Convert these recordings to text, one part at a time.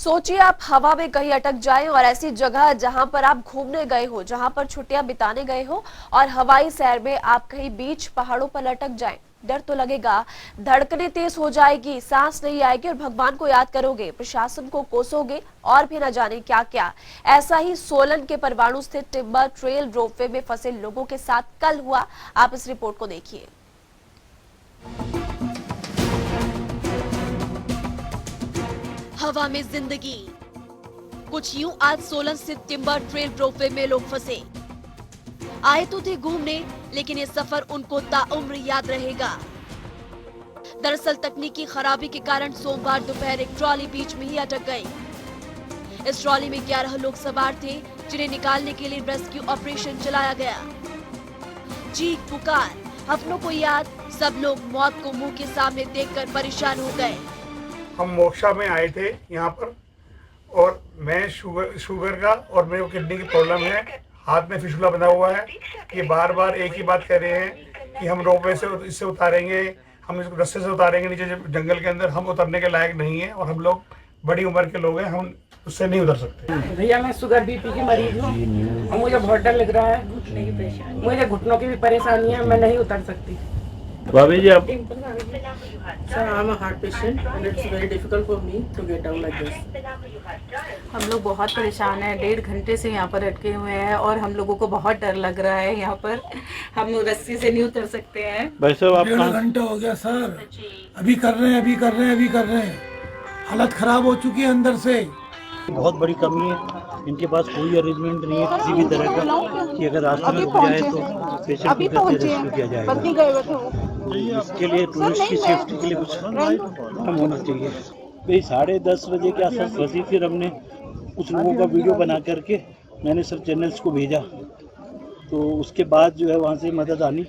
सोचिए आप हवा में कहीं अटक जाएं और ऐसी जगह जहां पर आप घूमने गए हो, जहां पर छुट्टियां बिताने गए हो और हवाई सैर में आप कहीं बीच पहाड़ों पर लटक जाएं। डर तो लगेगा, धड़कनें तेज हो जाएगी, सांस नहीं आएगी और भगवान को याद करोगे, प्रशासन को कोसोगे और भी न जाने क्या क्या। ऐसा ही सोलन के परवाणु स्थित टिम्बर ट्रेल रोपवे में फंसे लोगों के साथ कल हुआ। आप इस रिपोर्ट को देखिए। हवा में जिंदगी, कुछ यूं आज सोलन स्थित टिम्बर ट्रेल रोपवे में लोग फंसे। आए तो थे घूमने, लेकिन ये सफर उनको ताउम्र याद रहेगा। दरअसल तकनीकी खराबी के कारण सोमवार दोपहर एक ट्रॉली बीच में ही अटक गई। इस ट्रॉली में 11 लोग सवार थे, जिन्हें निकालने के लिए रेस्क्यू ऑपरेशन चलाया गया। चीख पुकार, अपनों को याद, सब लोग मौत को मुंह के सामने देखकर परेशान हो गए। हम मोक्षा में आए थे यहाँ पर, और मैं शुगर का और मेरे को किडनी की प्रॉब्लम है, हाथ में फिशुला बना हुआ है। ये बार बार एक ही बात कह रहे हैं कि हम रोपवे से इससे उतारेंगे, हम इसको रस्ते से उतारेंगे नीचे जंगल के अंदर। हम उतरने के लायक नहीं है और हम लोग बड़ी उम्र के लोग हैं, हम उससे नहीं उतर सकते। भैया मैं शुगर बीपी की मरीज हूँ और मुझे बहुत डर लग रहा है, घुटने की परेशानी, मुझे घुटनों की भी परेशानी है, मैं नहीं उतर सकती। भाभी जी आप Sir, I'm a heart patient and it's very difficult for me to get down like this. हम लोग बहुत परेशान हैं, 1.5 घंटे से यहाँ पर अटके हुए हैं और हम लोगों को बहुत डर लग रहा है। यहाँ पर हम रस्सी से नहीं उतर सकते हैं। भाई साहब आप 1.5 घंटा हो गया सर, अभी कर रहे हैं। हालत खराब हो चुकी है अंदर से। बहुत बड़ी कमी है, इनके पास कोई अरेंजमेंट नहीं है किसी भी तरह का कि अगर रास्ते में रुक जाए तो पेशेंट को कैसे रेस्क्यू किया जाएगा। इसके लिए टूरिस्ट की सेफ्टी के लिए कुछ काम होना चाहिए। भाई 10:30 बजे के आसपास फंसी, फिर हमने कुछ लोगों का वीडियो बना करके मैंने सब चैनल्स को भेजा, तो उसके बाद जो है वहाँ से मदद आनी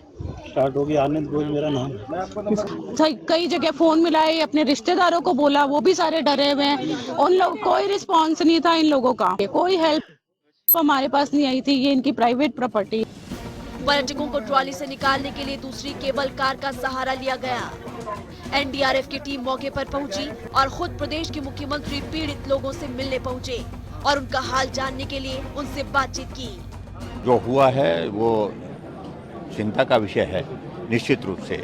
स्टार्ट हो गई। आनंद बोझ मेरा नाम है। कई जगह फोन मिलाए, अपने रिश्तेदारों को बोला, वो भी सारे डरे हुए हैं। उन लोग कोई रिस्पॉन्स नहीं था, इन लोगों का कोई हेल्प हमारे पास नहीं आई थी। ये इनकी प्राइवेट प्रॉपर्टी। पर्यटकों को ट्रॉली से निकालने के लिए दूसरी केबल कार का सहारा लिया गया। एनडीआरएफ की टीम मौके पर पहुंची और खुद प्रदेश के मुख्यमंत्री पीड़ित लोगों से मिलने पहुंचे और उनका हाल जानने के लिए उनसे बातचीत की। जो हुआ है वो चिंता का विषय है निश्चित रूप से,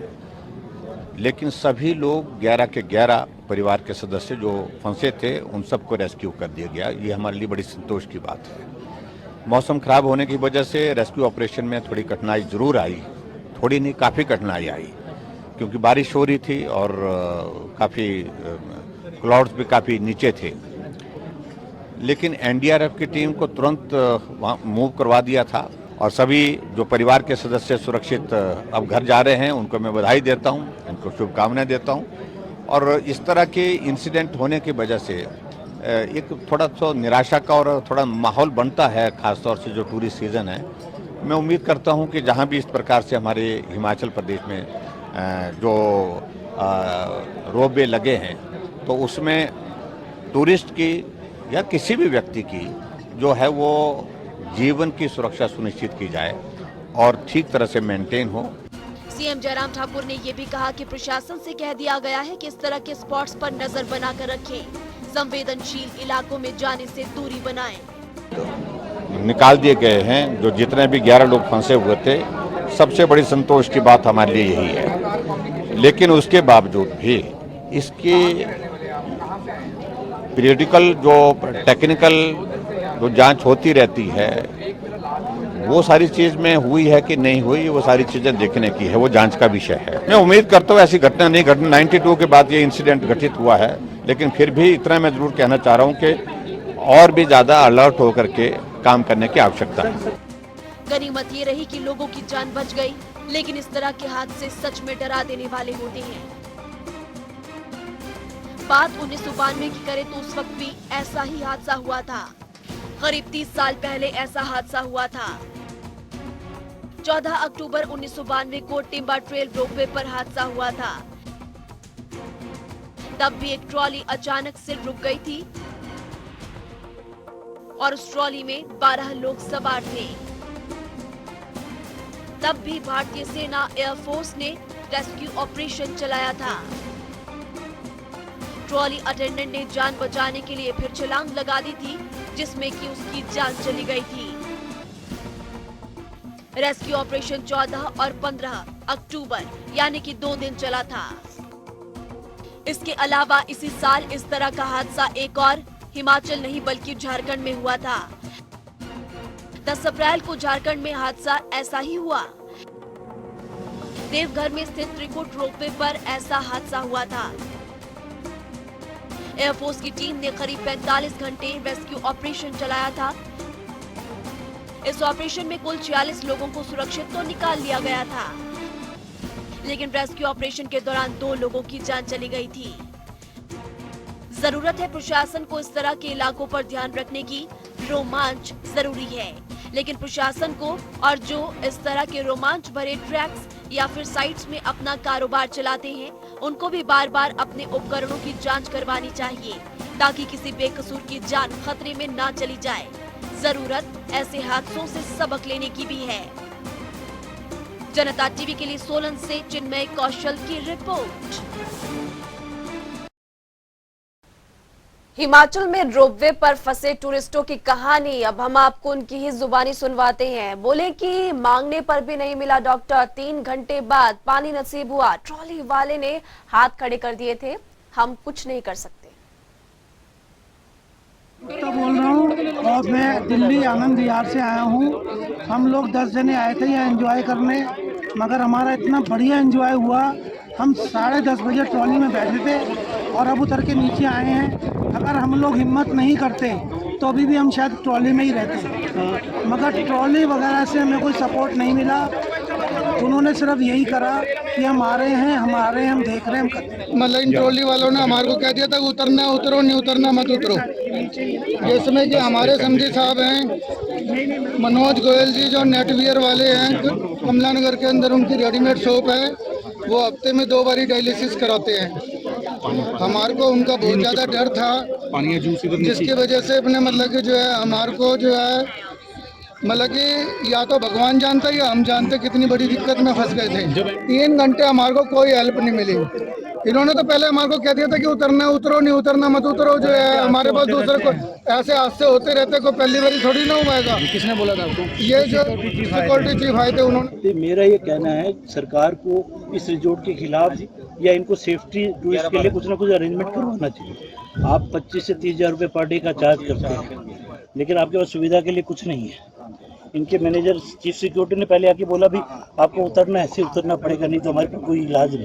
लेकिन सभी लोग 11 के 11 परिवार के सदस्य जो फंसे थे उन सबको रेस्क्यू कर दिया गया। ये हमारे लिए बड़ी संतोष की बात है। मौसम खराब होने की वजह से रेस्क्यू ऑपरेशन में थोड़ी कठिनाई जरूर आई, थोड़ी नहीं काफ़ी कठिनाई आई, क्योंकि बारिश हो रही थी और काफ़ी क्लाउड्स भी काफ़ी नीचे थे। लेकिन एनडीआरएफ की टीम को तुरंत मूव करवा दिया था और सभी जो परिवार के सदस्य सुरक्षित अब घर जा रहे हैं, उनको मैं बधाई देता हूं, इनको शुभकामनाएं देता हूं। और इस तरह के इंसिडेंट होने की वजह से एक थोड़ा सा निराशा का और थोड़ा माहौल बनता है, खासतौर से जो टूरिस्ट सीज़न है। मैं उम्मीद करता हूं कि जहां भी इस प्रकार से हमारे हिमाचल प्रदेश में जो रोपवे लगे हैं, तो उसमें टूरिस्ट की या किसी भी व्यक्ति की जो है वो जीवन की सुरक्षा सुनिश्चित की जाए और ठीक तरह से मेंटेन हो। सीएम जयराम ठाकुर ने ये भी कहा कि प्रशासन से कह दिया गया है कि इस तरह के स्पॉट्स पर नजर बनाकर रखें, संवेदनशील इलाकों में जाने से दूरी बनाएं। निकाल दिए गए हैं जो जितने भी 11 लोग फंसे हुए थे। सबसे बड़ी संतोष की बात हमारे लिए यही है, लेकिन उसके बावजूद भी इसकी पीरियडिकल जो टेक्निकल जो जांच होती रहती है, वो सारी चीज़ में हुई है कि नहीं हुई, वो सारी चीज़ें देखने की है, वो जांच का विषय है। मैं उम्मीद करता हूँ ऐसी घटना नहीं घटना। 92 के बाद ये इंसिडेंट घटित हुआ है, लेकिन फिर भी इतना मैं जरूर कहना चाह रहा हूँ कि और भी ज़्यादा अलर्ट होकर के काम करने की आवश्यकता है। गनीमत ये रही कि लोगों की जान बच गई, लेकिन इस तरह के हादसे सच में डरा देने वाले होते हैं। बात 1992 की करें तो उस वक्त भी ऐसा ही हादसा हुआ था। करीब 30 साल पहले ऐसा हादसा हुआ था। 14 अक्टूबर 1992 को टिम्बर ट्रेल रोपवे पर हादसा हुआ था। तब भी एक ट्रॉली अचानक से रुक गई थी और उस ट्रॉली में 12 लोग सवार थे। तब भी भारतीय सेना एयरफोर्स ने रेस्क्यू ऑपरेशन चलाया था। ट्रॉली अटेंडेंट ने जान बचाने के लिए फिर छलांग लगा दी थी, जिसमें कि उसकी जान चली गई थी। रेस्क्यू ऑपरेशन 14 और 15 अक्टूबर यानी कि 2 दिन चला था। इसके अलावा इसी साल इस तरह का हादसा एक और हिमाचल नहीं बल्कि झारखंड में हुआ था। 10 अप्रैल को झारखंड में हादसा ऐसा ही हुआ। देवघर में स्थित त्रिकुट रोपवे पर ऐसा हादसा हुआ था। एयरफोर्स की टीम ने करीब 45 घंटे रेस्क्यू ऑपरेशन चलाया था। इस ऑपरेशन में कुल 46 लोगों को सुरक्षित तो निकाल लिया गया था, लेकिन रेस्क्यू ऑपरेशन के दौरान 2 लोगों की जान चली गई थी। जरूरत है प्रशासन को इस तरह के इलाकों पर ध्यान रखने की। रोमांच जरूरी है, लेकिन प्रशासन को और जो इस तरह के रोमांच भरे ट्रैक्स या फिर साइट्स में अपना कारोबार चलाते हैं, उनको भी बार बार अपने उपकरणों की जांच करवानी चाहिए, ताकि किसी बेकसूर की जान खतरे में ना चली जाए। जरूरत ऐसे हादसों से सबक लेने की भी है। जनता टीवी के लिए सोलन से चिन्मय कौशल की रिपोर्ट। हिमाचल में रोपवे पर फंसे टूरिस्टों की कहानी अब हम आपको उनकी ही जुबानी सुनवाते हैं। बोले कि मांगने पर भी नहीं मिला डॉक्टर, 3 घंटे बाद पानी नसीब हुआ। ट्रॉली वाले ने हाथ खड़े कर दिए थे, हम कुछ नहीं कर सकते। तो बोल रहा हूँ और मैं दिल्ली आनंद विहार से आया हूँ। हम लोग 10 जने आए थे यहाँ एंजॉय करने, मगर हमारा इतना बढ़िया एंजॉय हुआ। हम 10:30 बजे ट्रॉली में बैठे थे और अब उतर के नीचे आए हैं। अगर हम लोग हिम्मत नहीं करते तो अभी भी हम शायद ट्रॉली में ही रहते, मगर ट्रॉली वगैरह से हमें कोई सपोर्ट नहीं मिला। उन्होंने सिर्फ यही करा कि हम आ रहे हैं, हम देख रहे हैं, हम करते हैं। मतलब इन ट्रॉली वालों ने हमारे को कह दिया था उतरना उतरो, नहीं उतरना मत उतरो। जिसमें कि हमारे समझी साहब हैं मनोज गोयल जी, जो नेटवियर वाले हैं कमलानगर के अंदर, उनकी रेडीमेड शॉप है। वो हफ्ते में 2 बारी डायलिसिस कराते हैं। हमारे को उनका बहुत ज़्यादा डर था, जिसकी वजह से अपने मतलब कि जो है हमारे को जो है मतलब कि या तो भगवान जानता या हम जानते कितनी बड़ी दिक्कत में फंस गए थे। 3 घंटे हमारे को कोई हेल्प नहीं मिली। इन्होंने तो पहले हमारे को कह दिया था कि उतरना उतरो, नहीं उतरना मत उतरो। जो है हमारे पास दूसरे को ऐसे हादसे होते रहते, कोई पहली बारी थोड़ी ना हुआ। किसने बोला था आपको? ये जो सिक्योरिटी चीफ आए थे उन्होंने। मेरा ये कहना है सरकार को इस रिजॉर्ट के खिलाफ या इनको सेफ्टी टूरिस्ट के लिए कुछ ना कुछ अरेंजमेंट करवाना चाहिए। आप 25 से 30 हज़ार रुपये पर डे का चार्ज करते हैं, लेकिन आपके पास सुविधा के लिए कुछ नहीं है। इनके मैनेजर चीफ सिक्योरिटी ने पहले आके बोला भी आपको उतरना ऐसे उतरना पड़ेगा, नहीं तो हमारे पास कोई इलाज नहीं।